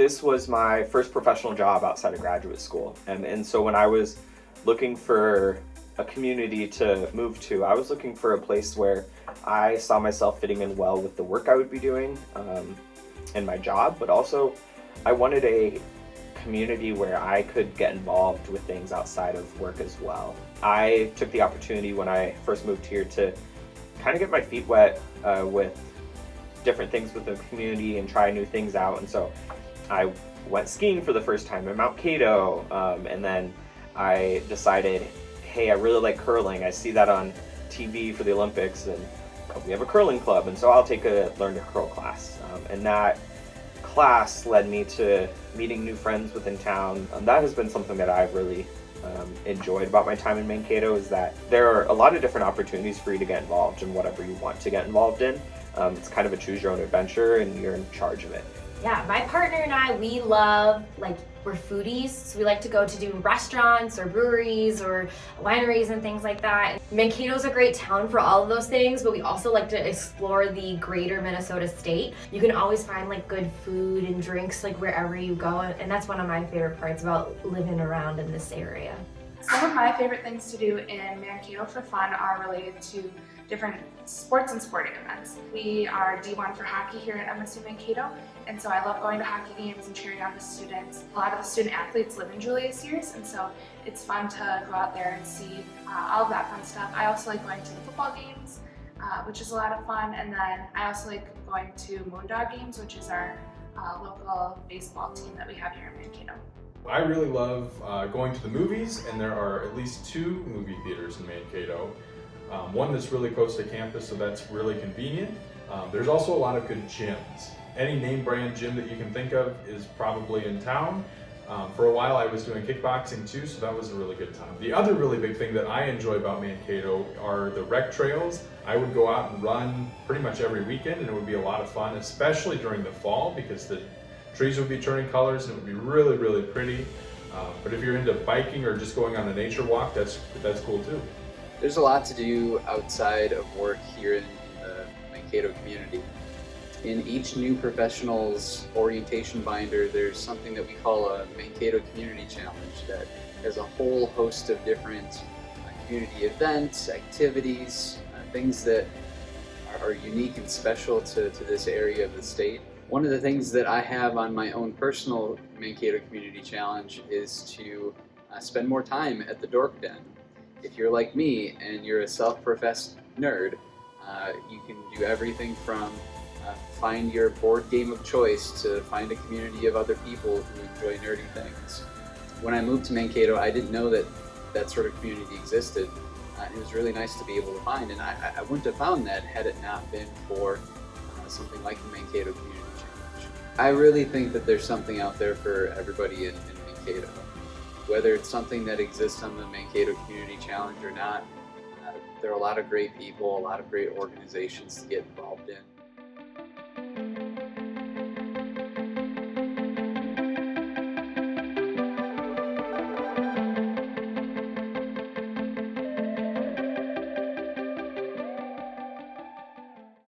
This was my first professional job outside of graduate school. And so when I was looking for a community to move to, I was looking for a place where I saw myself fitting in well with the work I would be doing and my job, but also I wanted a community where I could get involved with things outside of work as well. I took the opportunity when I first moved here to kind of get my feet wet with different things with the community and try new things out. And so I went skiing for the first time in Mankato, and then I decided, hey, I really like curling. I see that on TV for the Olympics, and we have a curling club, and so I'll take a learn to curl class. And that class led me to meeting new friends within town. That has been something that I've really enjoyed about my time in Mankato, is that there are a lot of different opportunities for you to get involved in whatever you want to get involved in. It's kind of a choose your own adventure, and you're in charge of it. Yeah, my partner and I, we love, we're foodies, so we like to go to do restaurants or breweries or wineries and things like that. Mankato's a great town for all of those things, but we also like to explore the greater Minnesota state. You can always find good food and drinks wherever you go, and that's one of my favorite parts about living around in this area. Some of my favorite things to do in Mankato for fun are related to different sports and sporting events. We are D1 for hockey here at MSU Mankato, and so I love going to hockey games and cheering on the students. A lot of the student athletes live in Julius years, and so it's fun to go out there and see all of that fun stuff. I also like going to the football games, which is a lot of fun, and then I also like going to Moondog games, which is our local baseball team that we have here in Mankato. I really love going to the movies, and there are at least 2 movie theaters in Mankato. One that's really close to campus, so that's really convenient. There's also a lot of good gyms. Any name brand gym that you can think of is probably in town. For a while I was doing kickboxing too, so that was a really good time. The other really big thing that I enjoy about Mankato are the rec trails. I would go out and run pretty much every weekend, and it would be a lot of fun, especially during the fall, because the trees would be turning colors and it would be really, really pretty. But if you're into biking or just going on a nature walk, that's cool too. There's a lot to do outside of work here in the Mankato community. In each new professional's orientation binder, there's something that we call a Mankato Community Challenge that has a whole host of different community events, activities, things that are unique and special to this area of the state. One of the things that I have on my own personal Mankato Community Challenge is to spend more time at the Dork Den. If you're like me and you're a self-professed nerd, you can do everything from find your board game of choice to find a community of other people who enjoy nerdy things. When I moved to Mankato, I didn't know that sort of community existed. It was really nice to be able to find, and I wouldn't have found that had it not been for something like the Mankato Community Challenge. I really think that there's something out there for everybody in Mankato. Whether it's something that exists on the Mankato Community Challenge or not, there are a lot of great people, a lot of great organizations to get involved in.